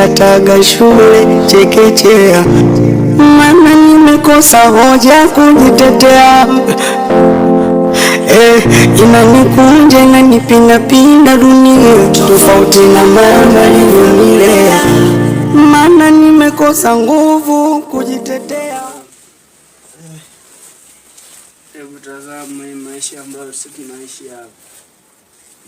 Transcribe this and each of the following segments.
nilikataga shule chekechea, maana nimekosa hoja kujitetea. Inanikunja inanipindapinda dunia, tofauti na mama alivyonilea, maana nimekosa nguvu kujitetea. Hebu tazama hii maisha ambayo sisi tunaishi hapa.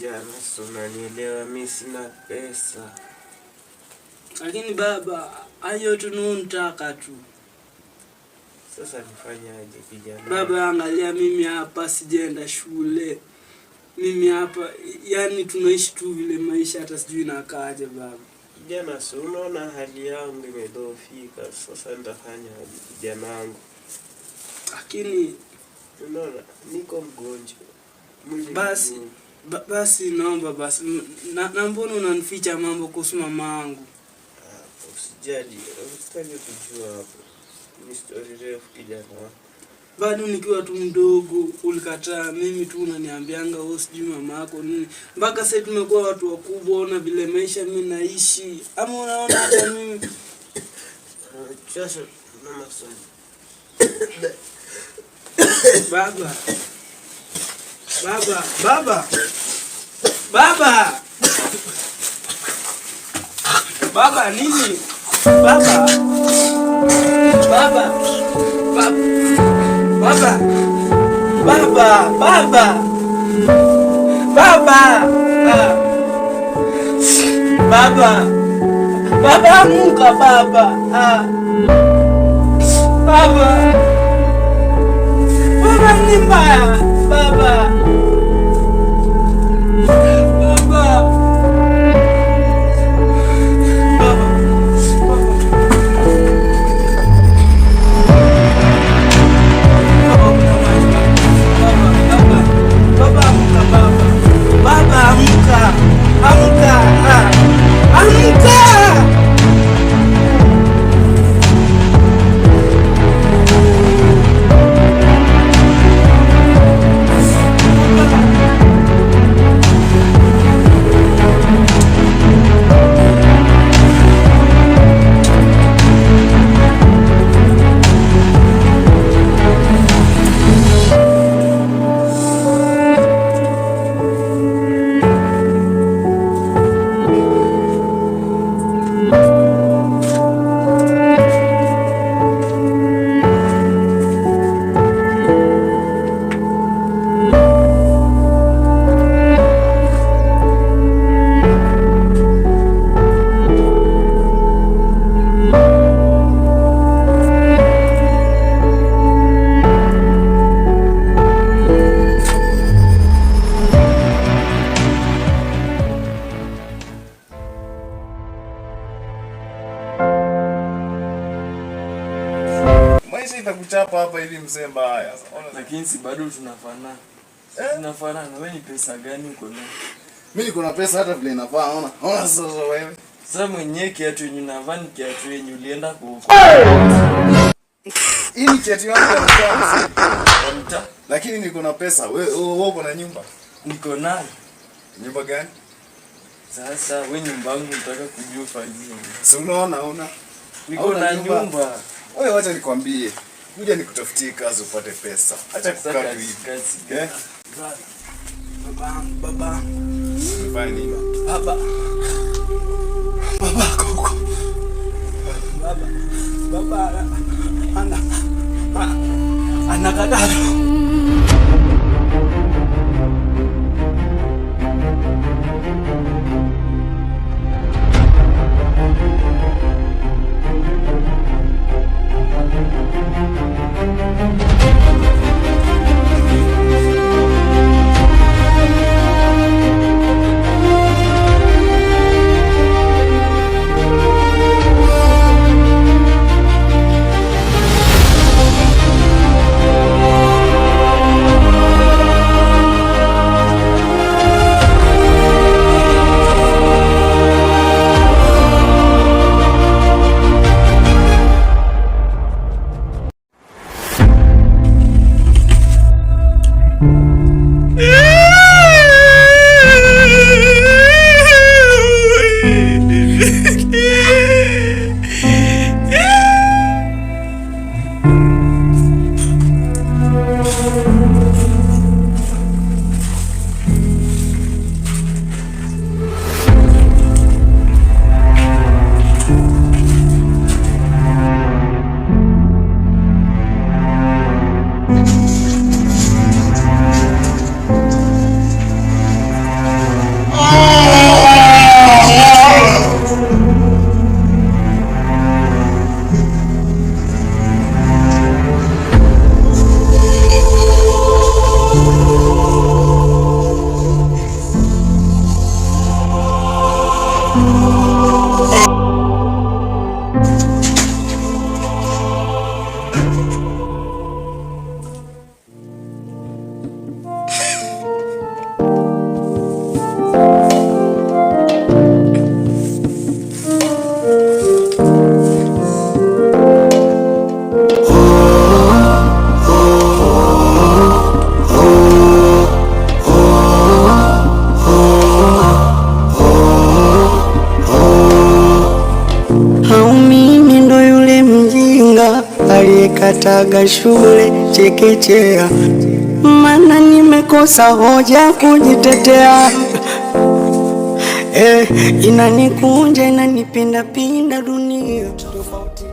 Jana unanielewa, mimi sina pesa. Lakini baba, hayo tunataka tu. Sasa nifanyaje kijana? Baba, angalia mimi hapa sijaenda shule. Mimi hapa yani tunaishi tu vile maisha hata sijui nakaaje baba. Kijana, unaona hali yangu imedhoofika. Sasa nitafanyaje kijana wangu? Lakini unaona niko mgonjwa. Basi naomba basi na mbona unanificha mambo kuhusu mamangu? Usijali, usitaki kujua hapo. Ni story refu kijana. Bado nikiwa tu mdogo ulikataa, mimi tu unaniambianga wewe sijui mama yako nini. Mpaka sasa tumekuwa watu wakubwa, ona vile maisha mimi naishi. Ama unaona hata mimi sasa mama sana. Baba. Baba nini? Baba. Amka baba. Baba ni mbaya. Baba. Nitakuchapa hapa hivi mzee mbaya. Lakini si bado tunafanana. Tunafanana. Wewe ni pesa gani uko nayo? Mimi niko na pesa hata vile inafaa, unaona? Unaona sasa wewe. Sasa mwenyewe kiatu yenye unavaa ni kiatu yenye ulienda huko. Hii ni kiatu yangu ya mtaa. Mtaa. Lakini niko na pesa. Wewe uko na nyumba? Niko nayo. Nyumba gani? Sasa wewe nyumba yangu unataka kujua fanyia. Si unaona niko na nyumba. Wewe wacha nikwambie. Kuja nikutafutie kazi upate pesa. Acha kukaa tu hivi. Baba. Fanya nini? Baba huko. Baba anakataa. aliyekataga shule chekechea, mana nimekosa hoja kujitetea. Inanikunja inanipinda pinda dunia tofauti.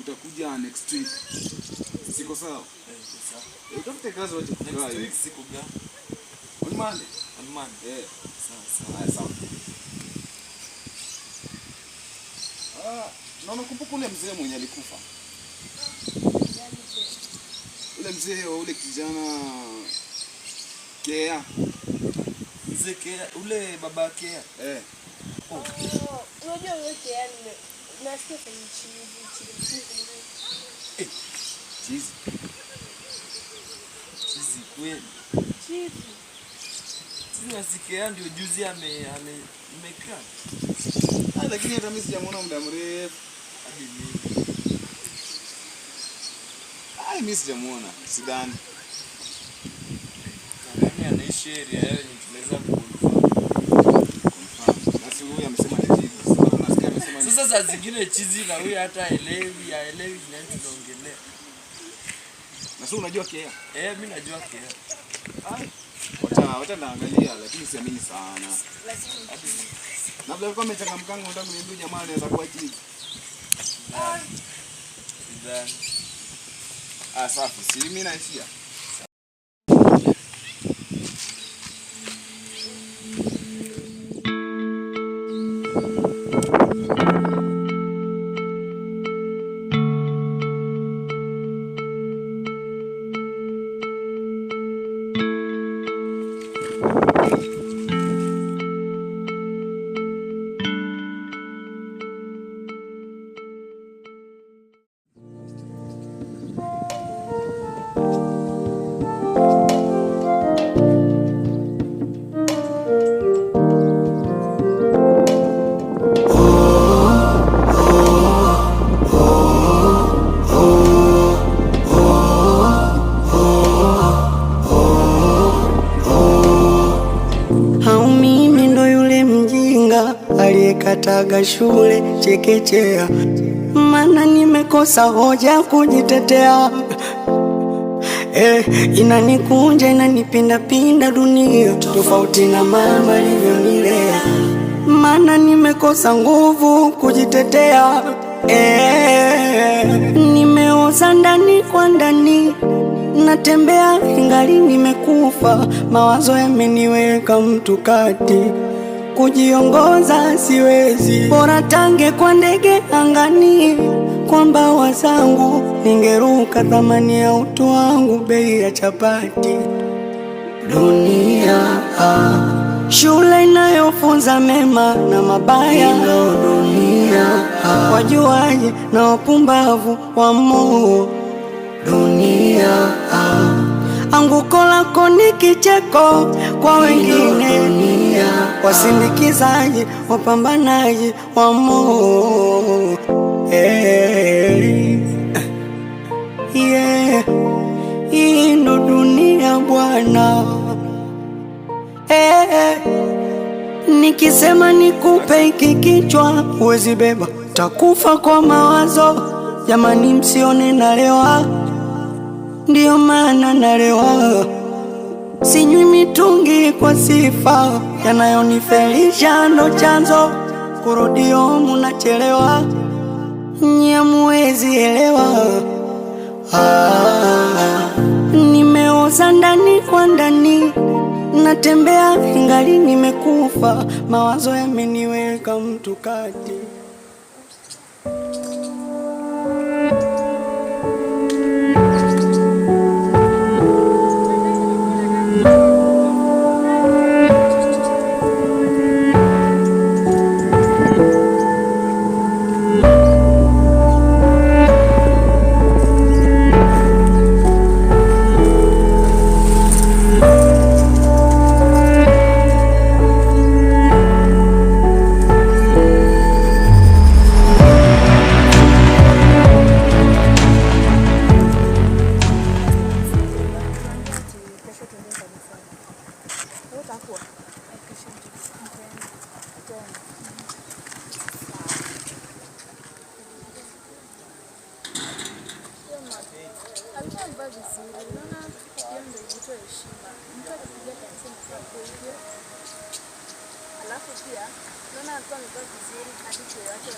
Utakuja next week. Siko sawa? Utafute kazi waje kukaa. Next week siku gani? On Monday. On Monday. Sawa. Sawa. Na unakumbuka ule mzee mwenye alikufa? Ule mzee wa ule kijana Kea. Mzee Kea, ule baba Kea. Unajua yote yani nasikia kwenye chizi kweli. Chizi wasikea ndio juzi amekaa. Lakini hata mimi sijamuona muda mrefu. Mimi sijamuona, sidhani. Nani anaishi area yao ni tunaweza kuconfirm. Basi huyu amesema ni chizi. Sababu nasikia amesema ni. Sasa zingine chizi na huyu hata haelewi nini tunaongelea. Na sio unajua Kea? Mimi najua Kea. Wacha naangalia lakini siamini sana. Na vile kwa amechangamkanga unataka kuniambia jamaa anaweza kuwa chizi. Safi, si mimi naishia. Aliyekataga shule chekechea, mana nimekosa hoja kujitetea. Inanikunja inanipinda pinda dunia tofauti na mama alivyonilea, mana nimekosa nguvu kujitetea. Nimeoza ndani kwa ndani, natembea ingali nimekufa, mawazo yameniweka mtu kati, kujiongoza siwezi, bora tange kwa ndege angani, kwa mbawa zangu ningeruka, thamani ya utu wangu bei ya chapati. Dunia shule inayofunza mema na mabaya, dunia wajuaji na wapumbavu wa moo. Dunia anguko lako ni kicheko kwa wengine, wasindikizaji, wapambanaji wa moo. Hii ndo dunia bwana. Nikisema nikupe hiki kichwa huwezi beba, takufa kwa mawazo. Jamani msione nalewa, ndio maana nalewa. Sinywi mitungi kwa sifa, yanayonifelisha ndo chanzo. kurudio munachelewa, nyamuwezi elewa. Nimeoza ndani kwa ndani, natembea ingali nimekufa, mawazo yameniweka mtu kati. Alafu pia naona alikuwa amevaa vizuri hadi watu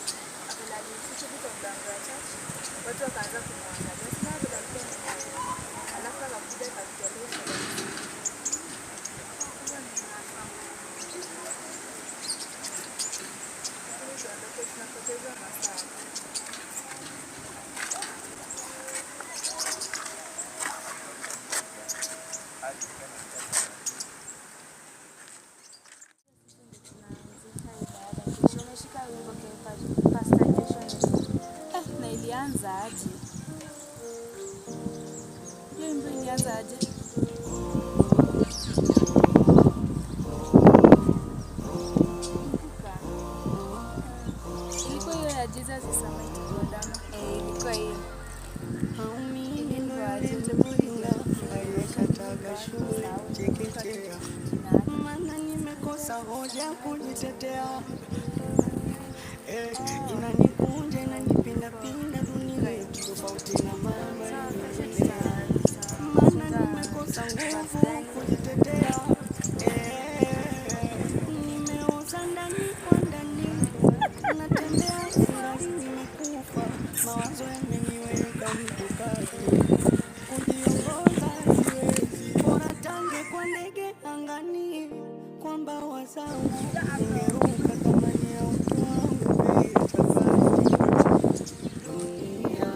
akalalisha vitu mlango wa church, watu wakaanza kumwangalia. Sasa ndio alikuwa alafu akakuja akatolea tunapoteza masaa. Na ilianza aje? Hiyo wimbo ilianza aje? Ilikuwa hiyo ya Jesus is a mighty God ama? Ilikuwa hiyo. Maana nimekosa hoja kujitetea. Inanikunja inanipinda pinda dunia tofauti na mama. Maana nimekosa nguvu kujitetea. Nimeoza ndani kwa ndani, natembea ingali nimekufa, mawazo yameniweka mtu kati. Kujiongoza siwezi, bora tange kwa ndege angani, kwa mbawa zangu ningeruka thamani ya utu wangu dunia.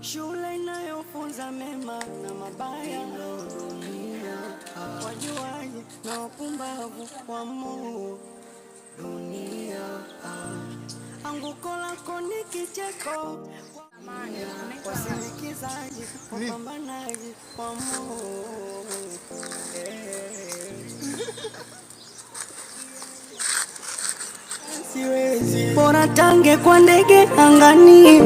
Shule inayofunza mema na mabaya dunia, wajuaji na wapumbavu wamo dunia. Anguko lako ni kicheko, wasindikizaji wapambanaji wamo. Siwezi, bora tange kwa ndege angani,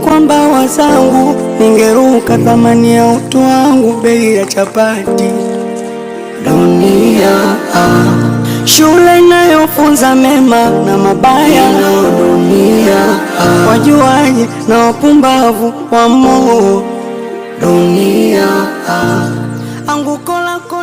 kwa mbawa zangu ningeruka thamani ya utu wangu bei ya chapati dunia. Shule inayofunza mema na mabaya dunia, wajuaji na wapumbavu wamo dunia. Anguko lako